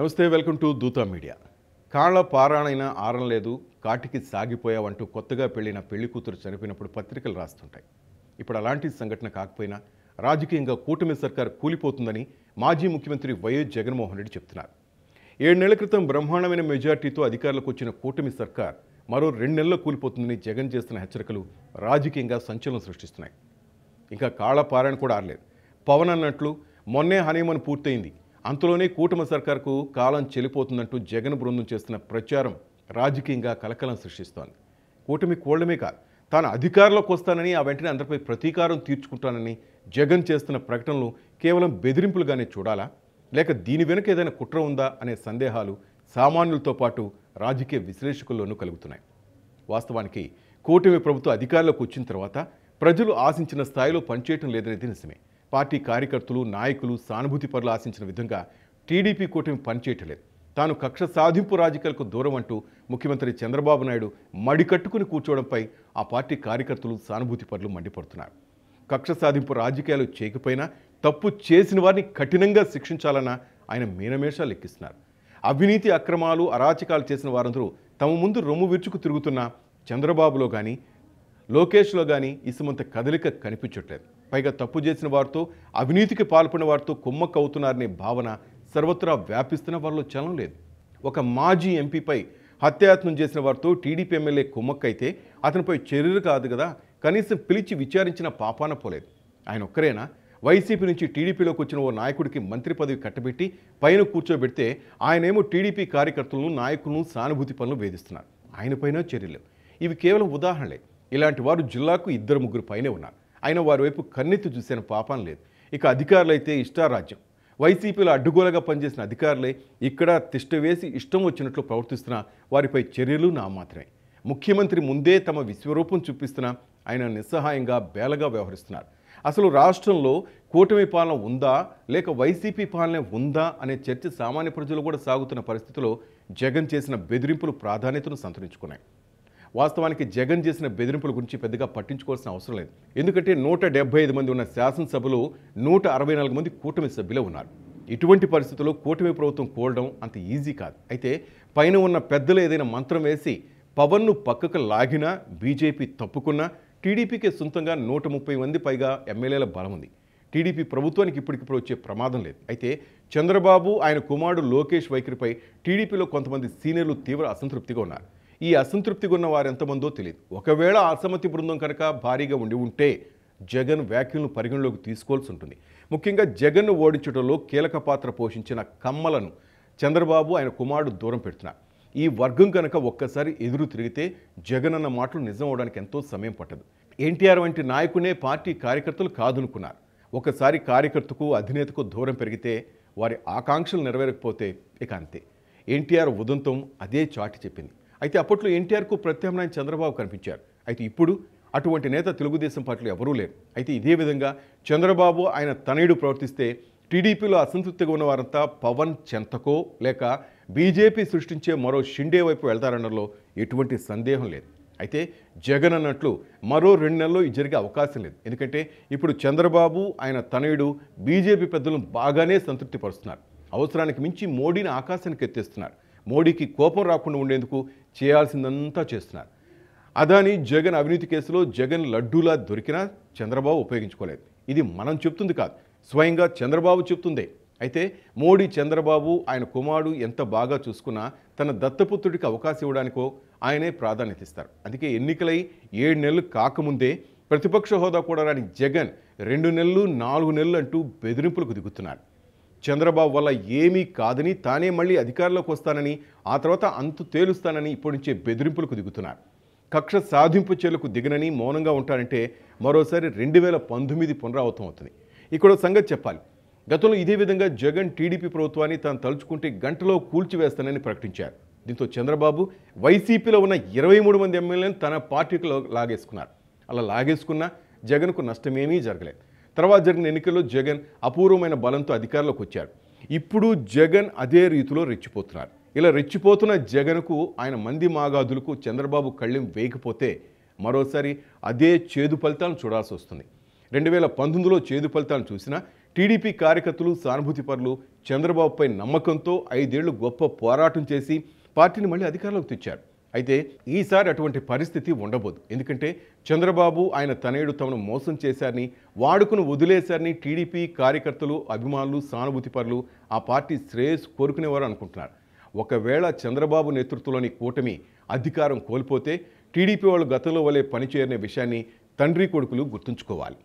నమస్తే, welcome to Dootha media. కాళ్ళ పారాణైన ఆరం లేదు, కాటికి సాగిపోయావంటూ కొత్తగా పెళ్లిన పెళ్లి కూతురు చనిపోయినప్పుడు పత్రికలు రాస్తుంటాయి. ఇప్పుడు అలాంటి సంఘటన కాకపోయినా రాజకీయంగా కూటమి సర్కార్ కూలిపోతుందని మాజీ ముఖ్యమంత్రి వైఎస్ జగన్మోహన్ రెడ్డి చెప్తున్నారు. 7 నెలల క్రితం బ్రహ్మాండమైన మెజార్టీతో అధికారులకు వచ్చిన కూటమి సర్కార్ మరో 2 నెలల్లో కూలిపోతుందని జగన్ చేస్తున్న హెచ్చరికలు రాజకీయంగా సంచలనం సృష్టిస్తున్నాయి. ఇంకా కాళ్ళ పారాయణ కూడా ఆరలేదు. పవన్ అన్నట్లు మొన్నే హనీమూన్ పూర్తయింది, అంతలోనే కూటమి సర్కార్కు కాలం చెల్లిపోతుందంటూ జగన్ బృందం చేస్తున్న ప్రచారం రాజకీయంగా కలకలం సృష్టిస్తోంది. కూటమి కూడమే కాదు, తాను అధికారంలోకి వస్తానని ఆ వెంటనే అందరిపై ప్రతీకారం తీర్చుకుంటానని జగన్ చేస్తున్న ప్రకటనలు కేవలం బెదిరింపులుగానే చూడాలా, లేక దీని వెనుక ఏదైనా కుట్ర ఉందా అనే సందేహాలు సామాన్యులతో పాటు రాజకీయ విశ్లేషకుల్లోనూ కలుగుతున్నాయి. వాస్తవానికి కూటమి ప్రభుత్వం అధికారంలోకి వచ్చిన తర్వాత ప్రజలు ఆశించిన స్థాయిలో పనిచేయటం లేదనేది నిజమే. పార్టీ కార్యకర్తలు, నాయకులు, సానుభూతి పరులు ఆశించిన విధంగా టీడీపీ కూటమి పనిచేయటం లేదు. తాను కక్ష సాధింపు రాజకీయాలకు దూరం అంటూ ముఖ్యమంత్రి చంద్రబాబు నాయుడు మడికట్టుకుని కూర్చోవడంపై ఆ పార్టీ కార్యకర్తలు, సానుభూతి పరులు మండిపడుతున్నారు. కక్ష సాధింపు రాజకీయాలు చేయకపోయినా తప్పు చేసిన వారిని కఠినంగా శిక్షించాలన్న ఆయన మీనమేషాలు లెక్కిస్తున్నారు. అవినీతి, అక్రమాలు, అరాచకాలు చేసిన వారందరూ తమ ముందు రొమ్ము విరుచుకు తిరుగుతున్న చంద్రబాబులో కానీ లోకేష్లో కానీ ఇసుమంత కదలిక కనిపించట్లేదు. పైగా తప్పు చేసిన వారితో, అవినీతికి పాల్పడిన వారితో కుమ్మక్క అవుతున్నారనే భావన సర్వత్రా వ్యాపిస్తున్న వారిలో చలనం లేదు. ఒక మాజీ ఎంపీపై హత్యాయత్నం చేసిన వారితో టీడీపీ ఎమ్మెల్యే కుమ్మక్కైతే అతనిపై చర్యలు కాదు కదా, కనీసం పిలిచి విచారించిన పాపాన పోలేదు. ఆయన ఒక్కరేనా? వైసీపీ నుంచి టీడీపీలోకి వచ్చిన ఓ నాయకుడికి మంత్రి పదవి కట్టబెట్టి పైన కూర్చోబెడితే ఆయనేమో టీడీపీ కార్యకర్తలను, నాయకులను, సానుభూతి పనులు వేధిస్తున్నారు. ఆయనపైన చర్యలు. ఇవి కేవలం ఉదాహరణలే. ఇలాంటి వారు జిల్లాకు 2-3 పైనే ఉన్నారు. అయినా వారి వైపు కన్నెత్తి చూసిన పాపం లేదు. ఇక అధికారులైతే ఇష్టారాజ్యం. వైసీపీలో అడ్డుగోలుగా పనిచేసిన అధికారులే ఇక్కడ తిష్టవేసి ఇష్టం వచ్చినట్లు ప్రవర్తిస్తున్న వారిపై చర్యలు నామాత్రమే. ముఖ్యమంత్రి ముందే తమ విశ్వరూపం చూపిస్తున్న ఆయన నిస్సహాయంగా, బేలగా వ్యవహరిస్తున్నారు. అసలు రాష్ట్రంలో కూటమి పాలన ఉందా, లేక వైసీపీ పాలన ఉందా అనే చర్చ సామాన్య ప్రజలు కూడా సాగుతున్న పరిస్థితిలో జగన్ చేసిన బెదిరింపులు ప్రాధాన్యతను సంతరించుకున్నాయి. వాస్తవానికి జగన్ చేసిన బెదిరింపుల గురించి పెద్దగా పట్టించుకోవాల్సిన అవసరం లేదు. ఎందుకంటే 175 మంది ఉన్న శాసనసభలో 164 మంది కూటమి సభ్యులే ఉన్నారు. ఇటువంటి పరిస్థితుల్లో కూటమి ప్రభుత్వం కూడడం అంత ఈజీ కాదు. అయితే పైన ఉన్న పెద్దలు ఏదైనా మంత్రం వేసి పవన్ను పక్కకు లాగినా, బీజేపీ తప్పుకున్నా టీడీపీకే సొంతంగా 130 మంది పైగా ఎమ్మెల్యేల బలం ఉంది. టీడీపీ ప్రభుత్వానికి ఇప్పటికిప్పుడు వచ్చే ప్రమాదం లేదు. అయితే చంద్రబాబు, ఆయన కుమారుడు లోకేష్ వైఖరిపై టీడీపీలో కొంతమంది సీనియర్లు తీవ్ర అసంతృప్తిగా ఉన్నారు. ఈ అసంతృప్తిగా ఉన్న వారు ఎంతమందో తెలియదు. ఒకవేళ అసమ్మతి బృందం కనుక భారీగా ఉంటే జగన్ వ్యాఖ్యలను పరిగణలోకి తీసుకోవాల్సి ఉంటుంది. ముఖ్యంగా జగన్ను ఓడించడంలో కీలక పాత్ర పోషించిన కమ్మలను చంద్రబాబు, ఆయన కుమారుడు దూరం పెడుతున్నారు. ఈ వర్గం కనుక ఒక్కసారి ఎదురు తిరిగితే జగన్ అన్న మాటలు నిజం అవడానికి ఎంతో సమయం పట్టదు. ఎన్టీఆర్ వంటి నాయకునే పార్టీ కార్యకర్తలు కాదనుకున్నారు. ఒకసారి కార్యకర్తకు, అధినేతకు దూరం పెరిగితే వారి ఆకాంక్షలు నెరవేరకపోతే ఇక అంతే. ఎన్టీఆర్ ఉదంతం అదే చాటి చెప్పింది. అయితే అప్పట్లో ఎన్టీఆర్కు ప్రత్యామ్నాయం చంద్రబాబు కనిపించారు. అయితే ఇప్పుడు అటువంటి నేత తెలుగుదేశం పార్టీలో ఎవరూ లేరు. అయితే ఇదే విధంగా చంద్రబాబు, ఆయన తనయుడు ప్రవర్తిస్తే టీడీపీలో అసంతృప్తిగా ఉన్న వారంతా పవన్ చెంతకో లేక బీజేపీ సృష్టించే మరో షిండే వైపు వెళ్తారన్నలో ఎటువంటి సందేహం లేదు. అయితే జగన్ అన్నట్లు మరో 2 నెలల్లో ఇది జరిగే అవకాశం లేదు. ఎందుకంటే ఇప్పుడు చంద్రబాబు, ఆయన తనయుడు బీజేపీ పెద్దలను బాగానే సంతృప్తిపరుస్తున్నారు. అవసరానికి మించి మోడీని ఆకాశానికి ఎత్తేస్తున్నారు. మోడీకి కోపం రాకుండా ఉండేందుకు చేయాల్సిందంతా చేస్తున్నారు. అదాని, జగన్ అవినీతి కేసులో జగన్ లడ్డూలా దొరికినా చంద్రబాబు ఉపయోగించుకోలేదు. ఇది మనం చెప్తుంది కాదు, స్వయంగా చంద్రబాబు చెప్తుందే. అయితే మోడీ చంద్రబాబు, ఆయన కుమారుడు ఎంత బాగా చూసుకున్నా తన దత్తపుత్రుడికి అవకాశం ఇవ్వడానికో ఆయనే ప్రాధాన్యత ఇస్తారు. అందుకే ఎన్నికలై 7 నెలలు కాకముందే ప్రతిపక్ష హోదా కూడా రాని జగన్ 2 నెలలు, 4 నెలలు అంటూ బెదిరింపులకు దిగుతున్నారు. చంద్రబాబు వల్ల ఏమీ కాదని, తానే మళ్ళీ అధికారంలోకి వస్తానని, ఆ తర్వాత అంతు తేలుస్తానని ఇప్పటి నుంచే బెదిరింపులకు దిగుతున్నారు. కక్ష సాధింపు చర్యలకు దిగనని మౌనంగా ఉంటారంటే మరోసారి 2019 పునరావృతం అవుతుంది. ఇక్కడ సంగతి చెప్పాలి. గతంలో ఇదే విధంగా జగన్ టీడీపీ ప్రభుత్వాన్ని తాను తలుచుకుంటే గంటలో కూల్చివేస్తానని ప్రకటించారు. దీంతో చంద్రబాబు వైసీపీలో ఉన్న 23 మంది ఎమ్మెల్యేలను తన పార్టీలో లాగేసుకున్నారు. అలా లాగేసుకున్నా జగన్కు నష్టమేమీ జరగలేదు. తర్వాత జరిగిన ఎన్నికల్లో జగన్ అపూర్వమైన బలంతో అధికారంలోకి వచ్చారు. ఇప్పుడు జగన్ అదే రీతిలో రెచ్చిపోతున్నారు. ఇలా రెచ్చిపోతున్న జగన్కు, ఆయన మంది మాగాదులకు చంద్రబాబు కళ్ళెం వేయకపోతే మరోసారి అదే చేదు ఫలితాలను చూడాల్సి వస్తుంది. 2019లో చేదు ఫలితాలను చూసినా టీడీపీ కార్యకర్తలు సానుభూతి పరులు చంద్రబాబుపై నమ్మకంతో 5 ఏళ్లు గొప్ప పోరాటం చేసి పార్టీని మళ్ళీ అధికారంలోకి తెచ్చారు. అయితే ఈసారి అటువంటి పరిస్థితి ఉండబోదు. ఎందుకంటే చంద్రబాబు ఆయన తనయుడు తమను మోసం చేశారని, వాడుకును వదిలేశారని టీడీపీ కార్యకర్తలు, అభిమానులు, సానుభూతి పరులు ఆ పార్టీ శ్రేయస్సు కోరుకునేవారు అనుకుంటున్నారు. ఒకవేళ చంద్రబాబు నేతృత్వంలోని కూటమి అధికారం కోల్పోతే టీడీపీ వాళ్ళు గతంలో వలె పనిచేయరనే విషయాన్ని తండ్రి కొడుకులు గుర్తుంచుకోవాలి.